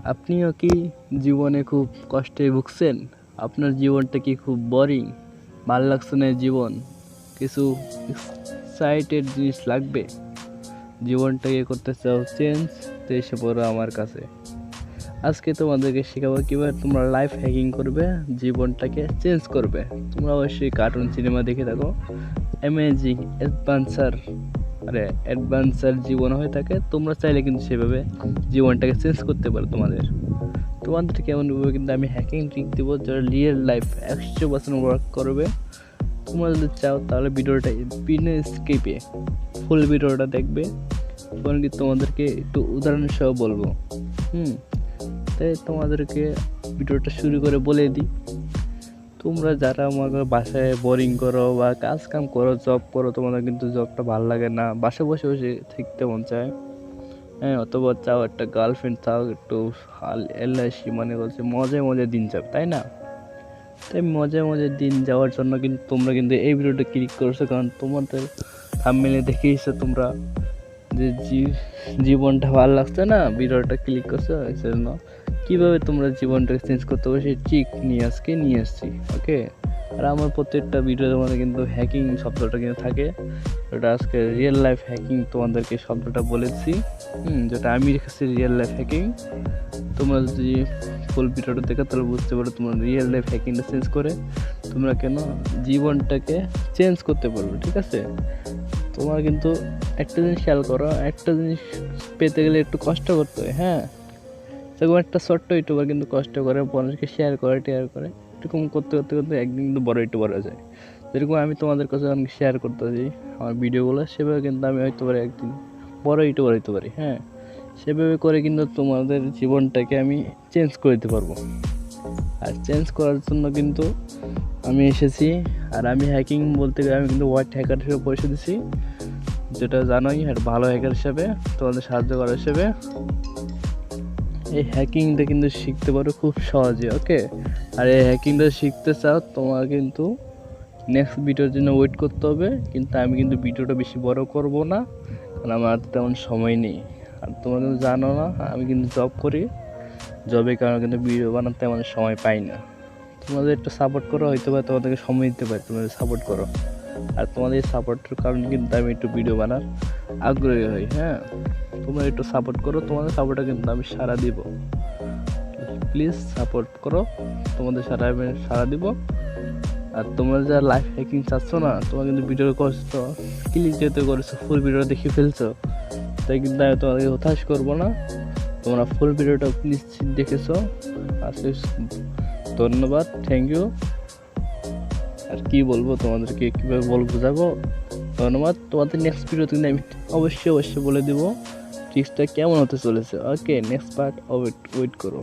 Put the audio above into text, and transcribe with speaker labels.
Speaker 1: আপনিও কি জীবনে খুব কষ্টে ভুগছেন? আপনার জীবনটা কি খুব বোরিং? ভাল লাগছে না জীবন? কিছু এক্সাইটেড জিনিস লাগবে? জীবনটাকে করতে চাও চেঞ্জ? তো এসে পড়ো আমার কাছে। আজকে তোমাদেরকে শেখাবো কীভাবে তোমরা লাইফ হ্যাকিং করবে, জীবনটাকে চেঞ্জ করবে। তোমরা অবশ্যই কার্টুন সিনেমা দেখে থাকো, অ্যামেজিং অ্যাডভেঞ্চার অ্যাডভেঞ্চার জীবন হয়ে থাকে। তোমরা চাইলে কিন্তু সেভাবে জীবনটাকে চেঞ্জ করতে পারো। তোমাদের কেমনভাবে কিন্তু আমি হ্যাকিং ট্রিক দেবো যারা রিয়েল লাইফ 100% ওয়ার্ক করবে। তোমরা যদি চাও তাহলে ভিডিওটা বিনা স্কিপে ফুল ভিডিওটা দেখবে। কি তোমাদেরকে একটু উদাহরণ সহ বলবো। তাই তোমাদেরকে ভিডিওটা শুরু করে বলে দিই, তোমরা যারা আমাকে বাসায় বোরিং করো বা কাজ কাম করো, জব করো, তোমাদের কিন্তু জবটা ভালো লাগে না, বাসায় বসে বসে থাকতে মন চায়, হ্যাঁ, অথবা চাও একটা গার্লফ্রেন্ড, চাও একটু এলআইসি মনে করছে মজায় মজায় দিন যাবে, তাই না? তাই মজায় মজায় দিন যাওয়ার জন্য কিন্তু তোমরা কিন্তু এই ভিডিওটা ক্লিক করছো, কারণ তোমাদের থাম্বনেইলে দেখেইছো তোমরা যে জীবনটা ভালো লাগছে না, ভিডিওটা ক্লিক করছো। সেজন্য কীভাবে তোমরা জীবনটাকে চেঞ্জ করতে পারো সেই ট্রিক নিয়ে আসছি, ওকে। আর আমার প্রত্যেকটা ভিডিওর মধ্যে কিন্তু হ্যাকিং শব্দটা কিন্তু থাকে, ওটা আজকে রিয়েল লাইফ হ্যাকিং তোমাদেরকে শব্দটা বলেছি, যেটা আমি রেখেছি রিয়েল লাইফ হ্যাকিং। তোমরা যদি ফুল ভিডিওটা দেখো তাহলে বুঝতে পারো তোমরা রিয়েল লাইফ হ্যাকিংটা চেঞ্জ করে তোমরা কেন জীবনটাকে চেঞ্জ করতে পারবে, ঠিক আছে? তোমার কিন্তু একটা জিনিস খেয়াল করো, একটা জিনিস পেতে গেলে একটু কষ্ট করতে হয়, হ্যাঁ। সেরকম একটা ছোট্ট ইউটিউবার কিন্তু কষ্ট করে, মানুষকে শেয়ার করে এরকম করতে করতে করতে একদিন কিন্তু বড় ইউটিউবার হয়ে যায়। যেরকম আমি তোমাদের কাছে অনেক শেয়ার করতেছি আমার ভিডিওগুলো, সেভাবে কিন্তু আমি হয়তো পারি একদিন বড় ইউটিউবার হইতে পারি, হ্যাঁ। সেভাবে করে কিন্তু তোমাদের জীবনটাকে আমি চেঞ্জ করে দিতে পারবো। আর চেঞ্জ করার জন্য কিন্তু আমি এসেছি। আর আমি হ্যাকিং বলতে গেলে আমি কিন্তু হোয়াইট হ্যাকার হিসেবে পরিচয় দিচ্ছি, যেটা জানোই, আর ভালো হ্যাকার হিসেবে তোমাদের সাহায্য করার হিসেবে। এই হ্যাকিংটা কিন্তু শিখতে পারো খুব সহজে, ওকে। আর এই হ্যাকিংটা শিখতে চাও তোমার কিন্তু নেক্সট ভিডিওর জন্য ওয়েট করতে হবে। কিন্তু আমি কিন্তু ভিডিওটা বেশি বড় করব না, কারণ আমার তেমন সময় নেই। আর তোমরা কিন্তু জানো না আমি কিন্তু জব করি, জবের কারণে কিন্তু ভিডিও বানাতে তেমন সময় পাই না। তোমাদের একটু সাপোর্ট করো, হয়তো বা তোমাদেরকে সময় দিতে পারি, তোমাদের সাপোর্ট করো। আর তোমাদের সাপোর্টের কারণে কিন্তু আমি একটু ভিডিও বানার আগ্রহী হই, হ্যাঁ। তোমরা একটু সাপোর্ট করো, তোমাদের সাপোর্টে কিন্তু আমি সাড়া দিব। প্লিজ সাপোর্ট করো, তোমাদের সাড়া দিব। আর তোমরা যারা লাইফ হ্যাকিং চাচ্ছ না, তোমরা কিন্তু ভিডিও করছো, ক্লিক যেতে করেছো, ফুল ভিডিও দেখে ফেলছো, তাই কিন্তু আমি তোমাদেরকে হতাশ করবো না। তোমরা ফুল ভিডিওটা প্লিজ দেখেছো, আজকে ধন্যবাদ, থ্যাংক ইউ। আর কি বলবো তোমাদেরকে, কীভাবে বুঝাবো, ধন্যবাদ। তোমাদের নেক্সট ভিডিওতে আমি অবশ্যই বলে দেবো ট্রিক্সটা কেমন হতে চলেছে, ওকে। নেক্সট পার্ট ওয়েট করো।